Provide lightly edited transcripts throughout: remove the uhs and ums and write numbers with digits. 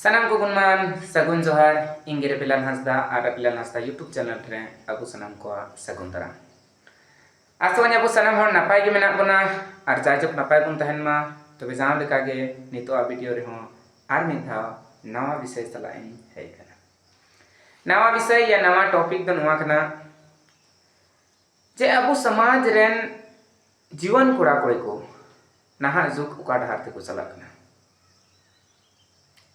सानाम को गुणमान सगुन जोहार इंगे पिलान हंसदा और पिलान हंसदा यूट्यूब चैनल रे अबु सनाम को सगुन दरा आसवानी अबु सनाम हर नापाय के मेना बना और जायजोक नापाय बन तहन मा तबे जान लेका गे नितो वीडियो रे हो आर मिद धाव नवा विषय सला इन हेय कना नवा विषय या नवा टॉपिक द नवा कना जे अबु समाज रेन जीवन कोड़ा कोड़े को नहा जुग उका डहार ते को चला कना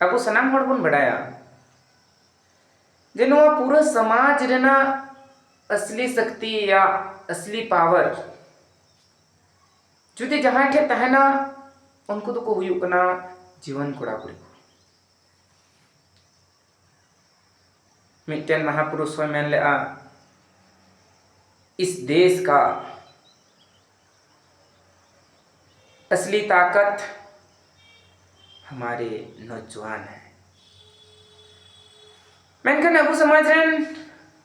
अबु सनाम हर बन बड़ाया जे नवा पूरा समाज रेना असली शक्ति या असली पावर जुदि जहां ठे तहना उनको तो को हुयु कना जीवन कोड़ा कोड़ी को मिट्टन महापुरुष हो मेन ले इस देश का असली ताकत हमारे नौजवान है मेनखान अबु समाज रेन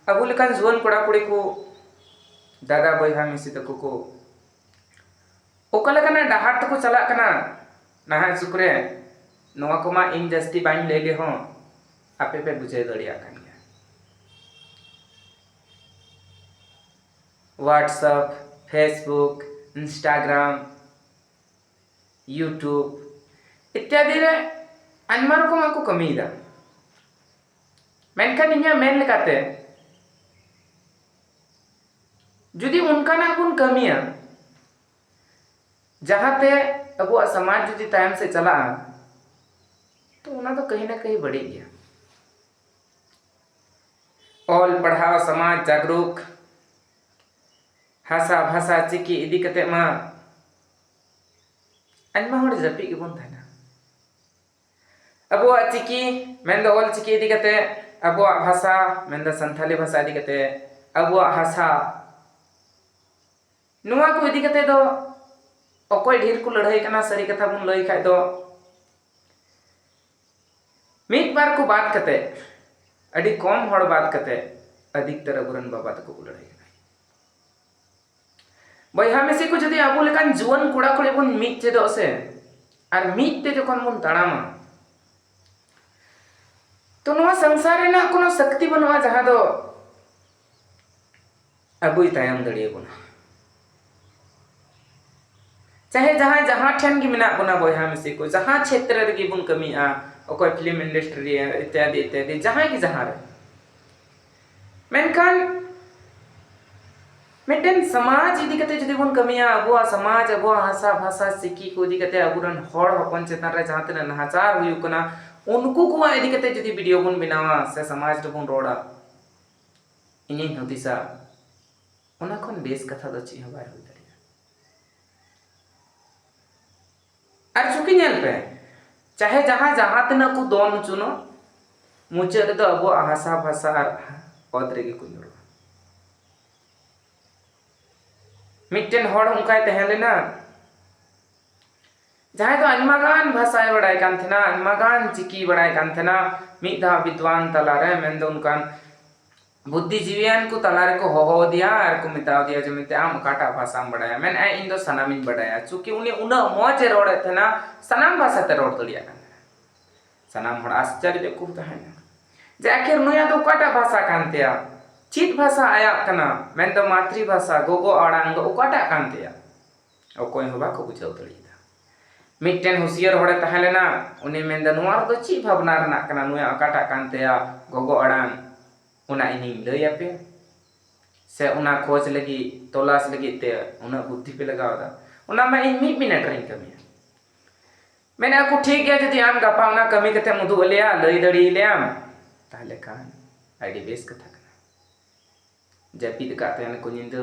अबु लेकान जुआन कोड़ा कुड़ी को दादा बयहा मिसी तको को ओकला कना डहार तको चला कना नहा सुकरे नवा को मा इन जस्ती बाइन ले ले हो आपे पे बुझे दड़िया कान गया व्हाट्सएप फेसबुक इंस्टाग्राम यूट्यूब इत्यादि रे आयमा रकम को कमीदा मेनखान इन्या मेन लेकाते जुदी उनका ना बुन कमिया जहाते अबु समाज जुदी टाइम से चला तो उना तो कहीं ना कहीं बढ़ी गया ऑल पढ़ाव समाज जागरूक हासा भाषा चिकी इदी कते मा आयमा होड़ जपी के बन थाना अबुआ चिकी मेंदो ऑल चिकी इदी कते अबुआ भाषा मेंदो संथाली भाषा इदी कते अबुआ हासा नुआ को इदी कते दो अकोय ढेर को लड़ाई कना सरी कथा बुन लई खाय दो मित बार को बात कते अडी कम हड़ बात कते अधिकतर अबुरन बाबा तको को लड़ाई कना बयहा मेसी को जदी अबु लेकान जुवन कोड़ा कोड़े बुन मित चेदो से और मित ते जखन बुन ताड़ामा तो नुआ संसार रेना कोनो शक्ति बनवा जहां दो अबुई तायम दड़िए बुना चाहे जहां जहां ठन की मिना बना बयहा मिसी को जहां क्षेत्र रे की बुन कमी आ ओको फिल्म इंडस्ट्री इत्यादि इत्यादि जहां की जहां रे मेनखान मिटन समाज इदी कते जदी बुन कमिया अबुआ समाज अबुआ भाषा भाषा सिकी को इदी कते अबुरन हड़ हपन चेतन रे जहां तना नाचार हुयु कना उनको को इदी कते जदी वीडियो बुन बनावा से समाज रे बुन रोड़ा इनी हदिसा ओना खन बेस कथा दो ची हबाय होय और चुकी नेल पे चाहे जहां जहां तना को दोन चुनो मुचे रे तो अबो भाषा भाषा पद रे को जोड़ मिटन हड़ उनकाय तहे लेना जहां तो अनमागान भाषाय बड़ाय कान थेना अनमागान चिकी बड़ाय कान थेना मिधा विद्वान तला रे मेंदो उनकान बुद्धिजीवियान को तलारे को हो दिया और को मिताव दिया जो मिते आम काटा भाषा में बड़ाया मैंने इन दो सनामिन बड़ाया चूंकि उन्हें उना मौज रोड़े थे ना सनाम भाषा ते रोड़ तोड़िया कान सनाम हड़ आश्चर्य देखो तहन जे आखिर नुया तो काटा भाषा कानतेया चित भाषा आया कना मैं तो मातृभाषा गोगो आड़ांग उकाटा कानतेया ओ कोई होबा को बुझाव तोड़िया मिटन होशियार हड़े तहलेना उन्हें मेंदा नुआ तो ची भावना रना कना नुया अकाटा कानतेया गोगो आड़ांग उना इनी लई आपे से उना खोज लगी तलाश लगी ते उना बुद्धि पे लगावदा उना मा इन 1 मिनट रे कमिया मैंने को ठीक गया जदी आम गपा उना कमी कते मुदु लेया लई दड़ी लेम ताले कान आईडी बेस कथा कना जपिद काते न को निंद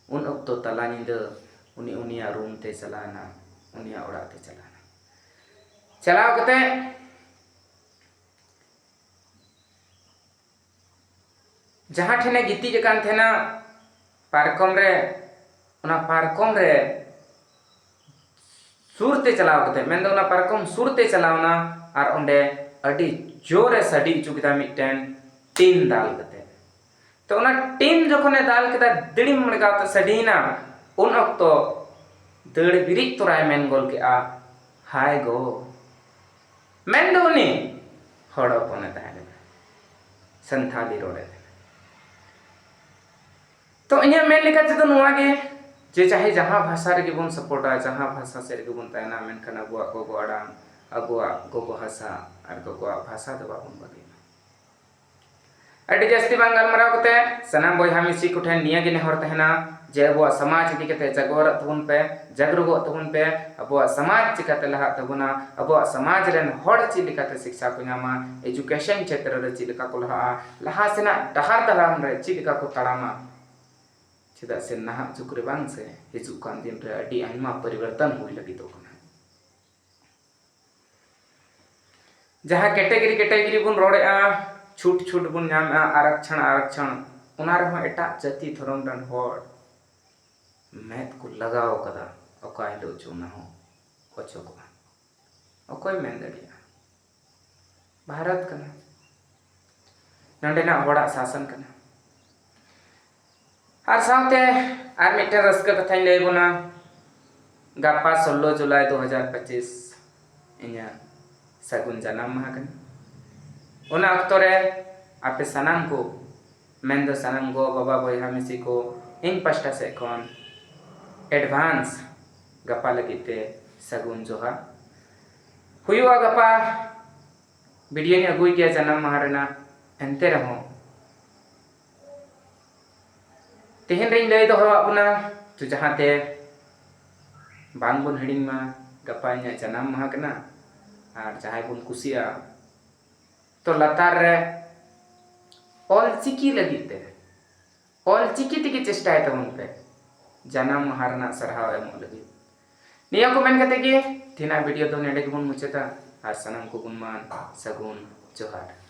उन अक्तो तला निंद उनी उनिया रूम ते चलाना उनिया ओड़ा ते चलाना चलाव कते जहां ठेने गिती जकान थेना पारकम रे उना पारकम रे सुरते चलाव कते मेंदो उना पारकम सुरते चलावना और ओंडे अडी जोरे सडी चुकिता मिटन टीन दाल कते तो उना टीन जखने दाल केदा दिड़िम मणगा तो सडीना उन अक्तो दड़ बिरिज तोराय मेन गोल के आ हाय गो मेन दो उनी हड़ हपने तहले संथाली रोड़े तो इन मेन लेखा तेदो नुआ गे जे चाहे जहाँ भाषा रे बन सपोर्टा जहाँ भाषा से रे बन तहना मेनखान अबुआ गोगो आड़ांग अबुआ गोगो भाषा और गोगो भाषा दो बाबन बगी अड़ी जास्ती बांग गलमराव कते सनाम बयहा मिसी को ठेन निया गे नेहर तहना जे अबुआ समाज इदी कते जागोर तबुन पे जागरुगो तबुन पे अबुआ समाज चिकाते लहा तबुना अबुआ समाज रेन हड़ चिलिकाते शिक्षा को नामा एजुकेशन क्षेत्र रे चिलिका को लहा सेना डहार दराम रे चिलिका को तड़ामा चेदा से नहा जुकरे बांग से हिजुक कान दिन रे अड़ी आइमा परिवर्तन हुई लगी तो जहाँ कैटेगरी बुन रोड़ेआ छूट बुन नाम आरक्षण उना रहो एटा जाति धर्म रन हड़ मैथ को लगाव कदा अका हिलो चुना हो अचोक अकोय मेन दड़िया भारत कना नंडेना हड़ा शासन कना और साथे आर मिटे रस्क कथा लय बोना गापा 16 जुलाई 2025 इन्या सगुन जन्म माह कना उना अक्तो रे आपे सनाम को मेन दो सनाम गो बाबा बयहा मिसी को इन पास्टा से कौन एडवांस गपा लगिते सगुन जोहा हुआ गपा वीडियो ने अगुई किया जन्म माह रेना एनते रहो तेहन रे लय दो आपना तो जहाते बांग बन हिडिंग मा गपा इन्या जन्म माह कना और जहां बन कुसिया तो लतार रे ऑल चिकी लगिते ऑल चिकी तिकी चेष्टा तबन पे जन्म माह रना सरहाव एम लगी निया को मेन कते गे थिना वीडियो तो नेडे बन मुचेता और सनम को गुणमान सगुन जोहार।